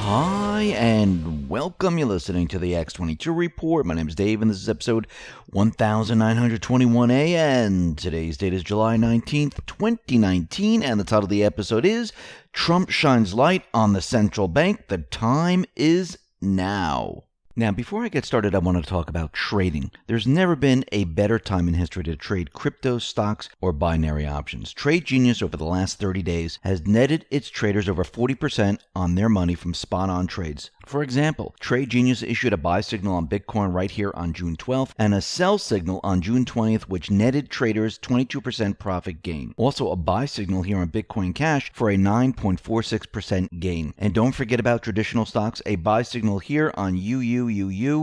Hi, and welcome. You're listening to the X22 Report. My name is Dave, and this is episode 1921A, and today's date is July 19th, 2019, and the title of the episode is Trump Shines Light on the Central Bank. The time is now. Now, before I get started, I want to talk about trading. There's never been a better time in history to trade crypto, stocks, or binary options. Trade Genius over the last 30 days has netted its traders over 40% on their money from spot-on trades. For example, Trade Genius issued a buy signal on Bitcoin right here on June 12th and a sell signal on June 20th, which netted traders 22% profit gain. Also, a buy signal here on Bitcoin Cash for a 9.46% gain. And don't forget about traditional stocks, a buy signal here on UU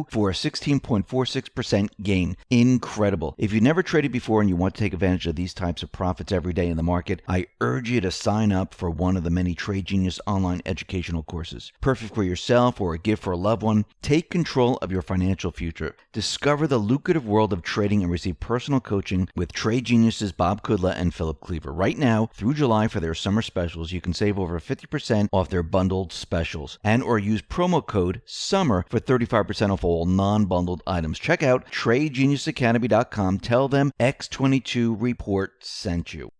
for a 16.46% gain. Incredible. If you've never traded before and you want to take advantage of these types of profits every day in the market, I urge you to sign up for one of the many Trade Genius online educational courses. Perfect for yourself or a gift for a loved one. Take control of your financial future. Discover the lucrative world of trading and receive personal coaching with Trade Genius's Bob Kudla and Philip Cleaver. Right now, through July for their summer specials, you can save over 50% off their bundled specials and or use promo code SUMMER for 35% off all non-bundled items. Check out TradeGeniusAcademy.com. Tell them X22 Report sent you.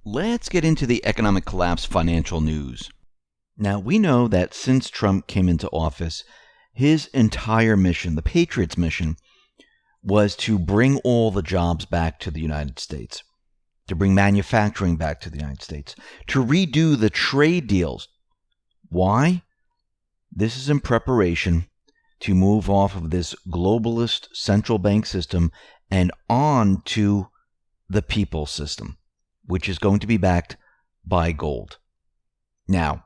Let's get into the economic collapse financial news. Now, we know that since Trump came into office, his entire mission, the Patriots' mission, was to bring all the jobs back to the United States, to bring manufacturing back to the United States, to redo the trade deals. Why? This is in preparation to move off of this globalist central bank system and on to the people system, which is going to be backed by gold. Now,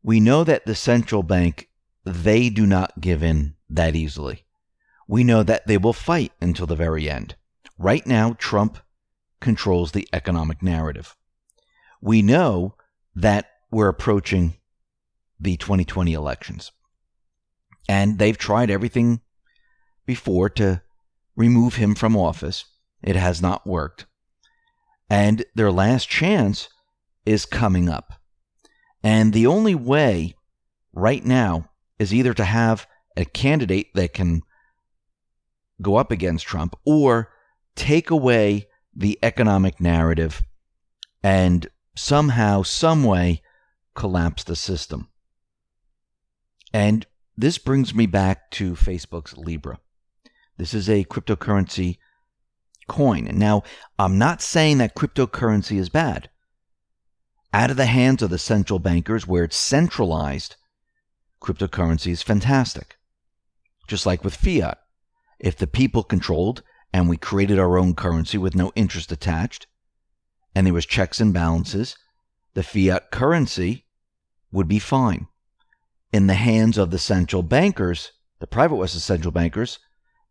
we know that the central bank, they do not give in that easily. We know that they will fight until the very end. Right now, Trump controls the economic narrative. We know that we're approaching the 2020 elections. And they've tried everything before to remove him from office. It has not worked. And their last chance is coming up. And the only way right now is either to have a candidate that can go up against Trump or take away the economic narrative and somehow, some way, collapse the system. And this brings me back to Facebook's Libra. This is a cryptocurrency coin. And now, I'm not saying that cryptocurrency is bad. Out of the hands of the central bankers, where it's centralized, cryptocurrency is fantastic. Just like with fiat. If the people controlled and we created our own currency with no interest attached, and there was checks and balances, the fiat currency would be fine. In the hands of the central bankers, the private Western central bankers,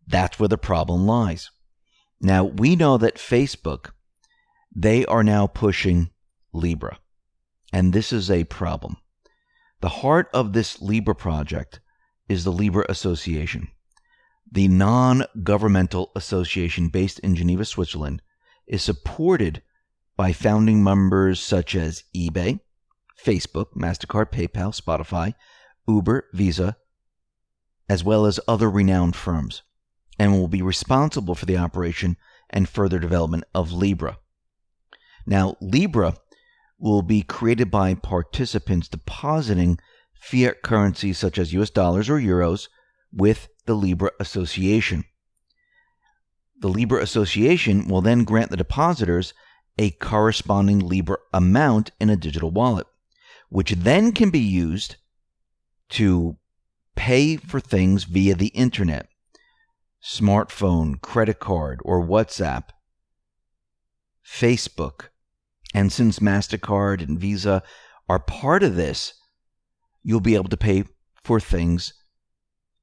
that's where the problem lies. Now, we know that Facebook, they are now pushing Libra. And this is a problem. The heart of this Libra project is the Libra Association. The non-governmental association based in Geneva, Switzerland, is supported by founding members such as eBay, Facebook, MasterCard, PayPal, Spotify, Uber, Visa, as well as other renowned firms, and will be responsible for the operation and further development of Libra. Now, Libra will be created by participants depositing fiat currencies such as US dollars or euros with the Libra Association. The Libra Association will then grant the depositors a corresponding Libra amount in a digital wallet, which then can be used to pay for things via the internet, smartphone, credit card, or WhatsApp, Facebook. And since MasterCard and Visa are part of this, you'll be able to pay for things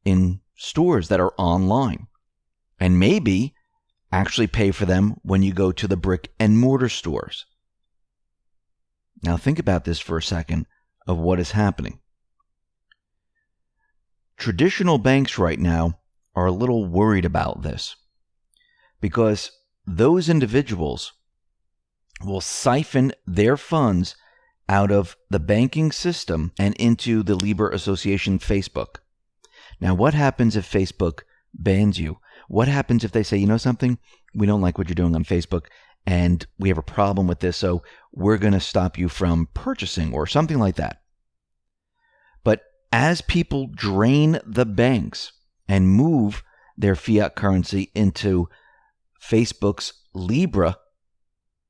in stores that are online. And maybe actually pay for them when you go to the brick and mortar stores. Now think about this for a second of what is happening. Traditional banks right now are a little worried about this because those individuals will siphon their funds out of the banking system and into the Libra Association Facebook. Now, what happens if Facebook bans you? What happens if they say, you know something? We don't like what you're doing on Facebook, and we have a problem with this, so we're going to stop you from purchasing or something like that. But as people drain the banks and move their fiat currency into Facebook's Libra,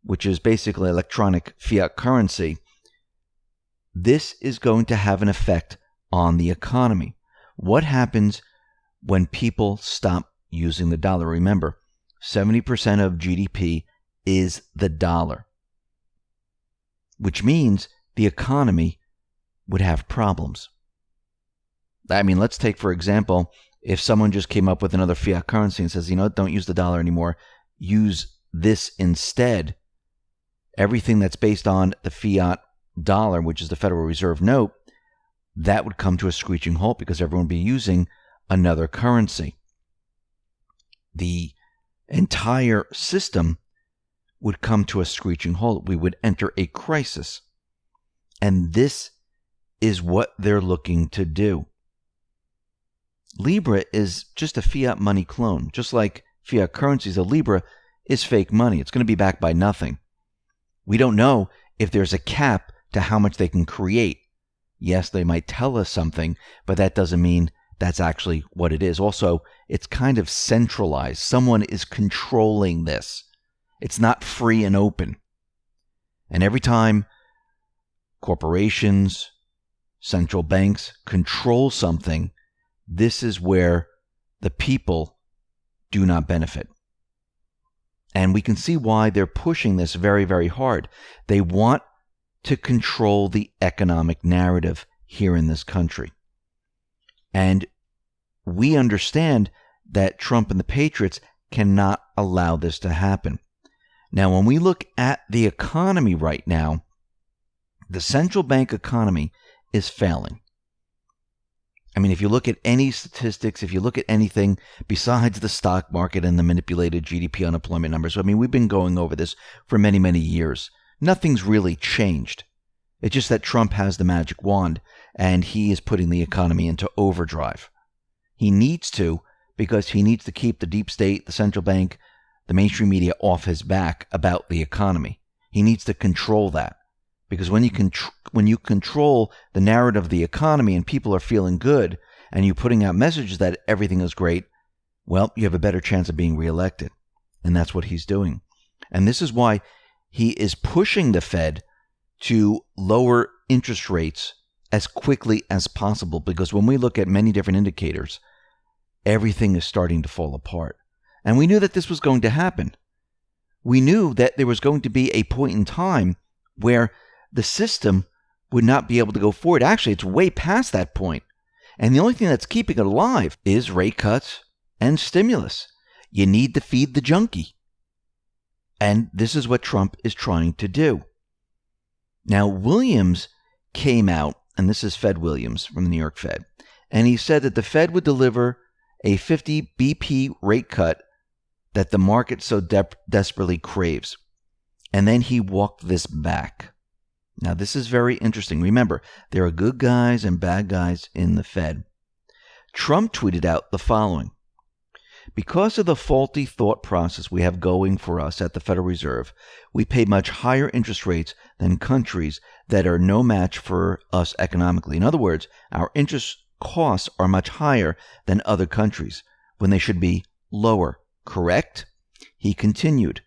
which is basically electronic fiat currency, this is going to have an effect on the economy. What happens when people stop using the dollar? Remember, 70% of GDP is the dollar, which means the economy would have problems. I mean, let's take, for example, if someone just came up with another fiat currency and says, you know, don't use the dollar anymore, use this instead. Everything that's based on the fiat dollar, which is the Federal Reserve note, that would come to a screeching halt because everyone would be using another currency. The entire system would come to a screeching halt. We would enter a crisis. And this is what they're looking to do. Libra is just a fiat money clone. Just like fiat currencies, a Libra is fake money. It's going to be backed by nothing. We don't know if there's a cap to how much they can create. Yes, they might tell us something, but that doesn't mean that's actually what it is. Also, it's kind of centralized. Someone is controlling this. It's not free and open. And every time corporations, central banks control something, this is where the people do not benefit. And we can see why they're pushing this very, very hard. They want to control the economic narrative here in this country. And we understand that Trump and the Patriots cannot allow this to happen. Now, when we look at the economy right now, the central bank economy is failing. I mean, if you look at any statistics, if you look at anything besides the stock market and the manipulated GDP unemployment numbers, I mean, we've been going over this for many, many years. Nothing's really changed. It's just that Trump has the magic wand and he is putting the economy into overdrive. He needs to, because he needs to keep the deep state, the central bank, the mainstream media off his back about the economy. He needs to control that. Because when you control the narrative of the economy and people are feeling good and you're putting out messages that everything is great, well, you have a better chance of being reelected. And that's what he's doing. And this is why he is pushing the Fed to lower interest rates as quickly as possible. Because when we look at many different indicators, everything is starting to fall apart. And we knew that this was going to happen. We knew that there was going to be a point in time where the system would not be able to go forward. Actually, it's way past that point. And the only thing that's keeping it alive is rate cuts and stimulus. You need to feed the junkie. And this is what Trump is trying to do. Now, Williams came out, and this is Fed Williams from the New York Fed, and he said that the Fed would deliver a 50 BP rate cut that the market so desperately craves. And then he walked this back. Now, this is very interesting. Remember, there are good guys and bad guys in the Fed. Trump tweeted out the following. Because of the faulty thought process we have going for us at the Federal Reserve, we pay much higher interest rates than countries that are no match for us economically. In other words, our interest costs are much higher than other countries when they should be lower. Correct? He continued,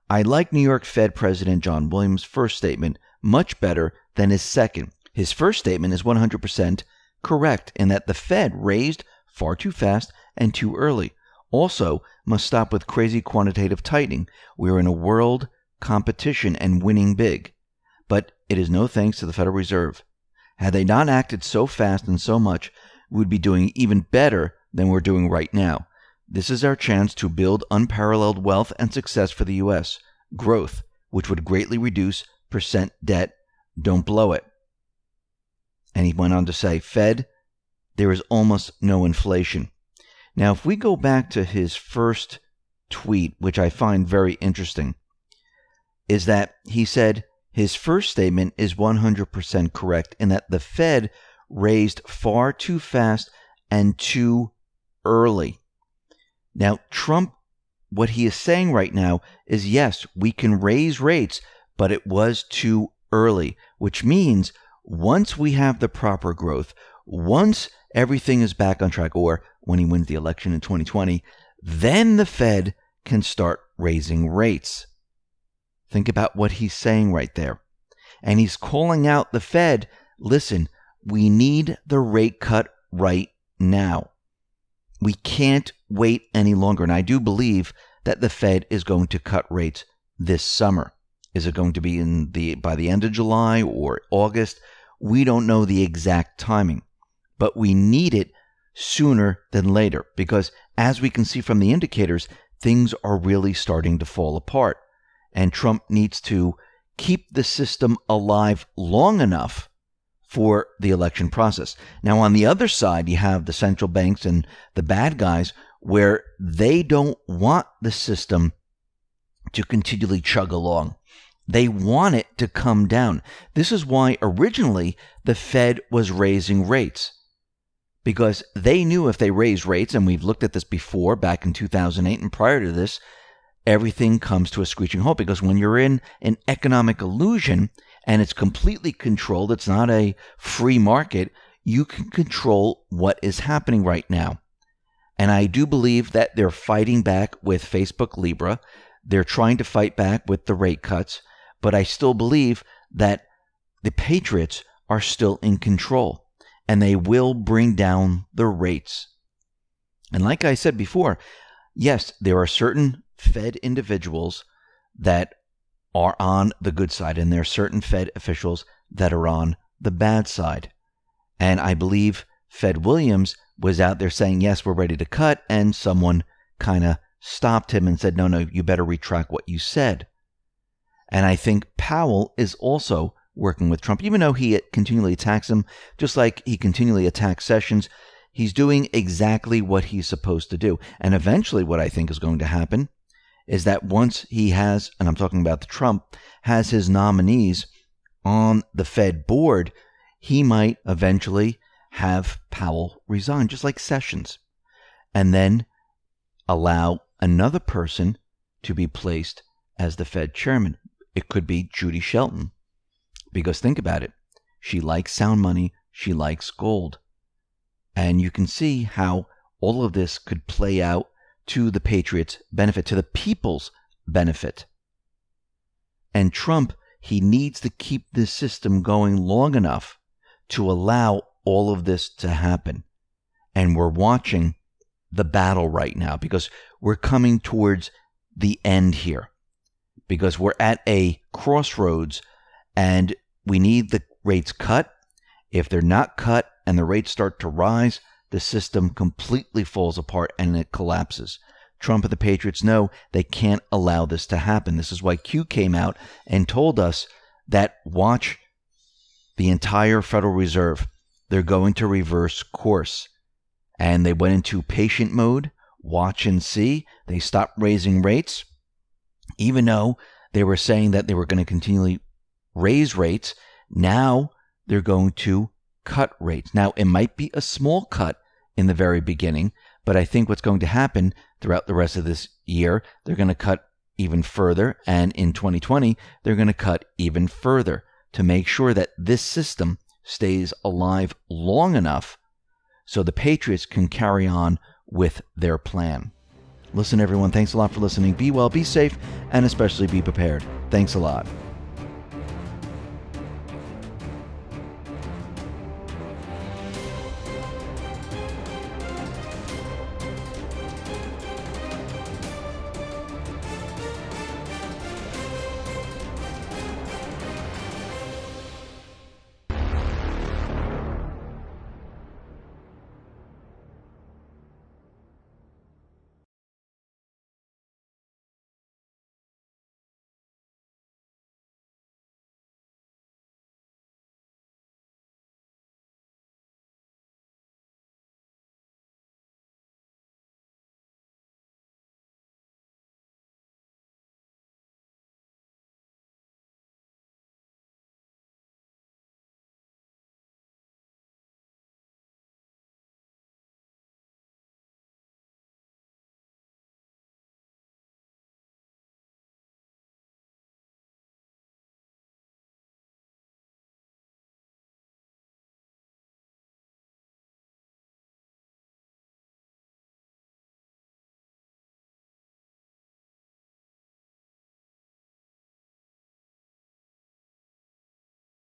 I like New York Fed President John Williams' first statement much better than his second. His first statement is 100% correct in that the Fed raised far too fast and too early. Also, must stop with crazy quantitative tightening. We are in a world competition and winning big. But it is no thanks to the Federal Reserve. Had they not acted so fast and so much, we would be doing even better than we're doing right now. This is our chance to build unparalleled wealth and success for the U.S. Growth, which would greatly reduce percent debt. Don't blow it. And he went on to say, Fed, there is almost no inflation. Now, if we go back to his first tweet, which I find very interesting, is that he said His first statement is 100% correct in that the Fed raised far too fast and too early. Now, Trump, what he is saying right now is, yes, we can raise rates, but it was too early, which means once we have the proper growth, once everything is back on track, or when he wins the election in 2020, then the Fed can start raising rates. Think about what he's saying right there. And he's calling out the Fed, listen, we need the rate cut right now. We can't wait any longer. And I do believe that the Fed is going to cut rates this summer. Is it going to be by the end of July or August? We don't know the exact timing, but we need it sooner than later because as we can see from the indicators, things are really starting to fall apart. And Trump needs to keep the system alive long enough for the election process. Now, on the other side, you have the central banks and the bad guys where they don't want the system to continually chug along. They want it to come down. This is why originally the Fed was raising rates, because they knew if they raised rates, and we've looked at this before back in 2008 and prior to this, everything comes to a screeching halt, because when you're in an economic illusion and it's completely controlled, it's not a free market, you can control what is happening right now. And I do believe that they're fighting back with Facebook Libra. They're trying to fight back with the rate cuts, but I still believe that the patriots are still in control and they will bring down the rates. And like I said before, yes, there are certain Fed individuals that are on the good side, and there are certain Fed officials that are on the bad side. And I believe Fed Williams was out there saying, yes, we're ready to cut, and someone kind of stopped him and said, no, you better retract what you said. And I think Powell is also working with Trump, even though he continually attacks him, just like he continually attacks Sessions. He's doing exactly what he's supposed to do. And eventually what I think is going to happen is that once he has, and I'm talking about the Trump, has his nominees on the Fed board, he might eventually have Powell resign, just like Sessions, and then allow another person to be placed as the Fed chairman. It could be Judy Shelton, because think about it. She likes sound money. She likes gold. And you can see how all of this could play out to the patriots' benefit, to the people's benefit. And Trump, he needs to keep this system going long enough to allow all of this to happen. And we're watching the battle right now because we're coming towards the end here, because we're at a crossroads and we need the rates cut. If they're not cut and the rates start to rise, the system completely falls apart and it collapses. Trump and the Patriots know they can't allow this to happen. This is why Q came out and told us that watch the entire Federal Reserve. They're going to reverse course. And they went into patient mode, watch and see. They stopped raising rates, even though they were saying that they were going to continually raise rates. Now they're going to cut rates. Now, it might be a small cut in the very beginning, but I think what's going to happen throughout the rest of this year, they're going to cut even further. And in 2020, they're going to cut even further to make sure that this system stays alive long enough so the Patriots can carry on with their plan. Listen, everyone, thanks a lot for listening. Be well, be safe, and especially be prepared. Thanks a lot.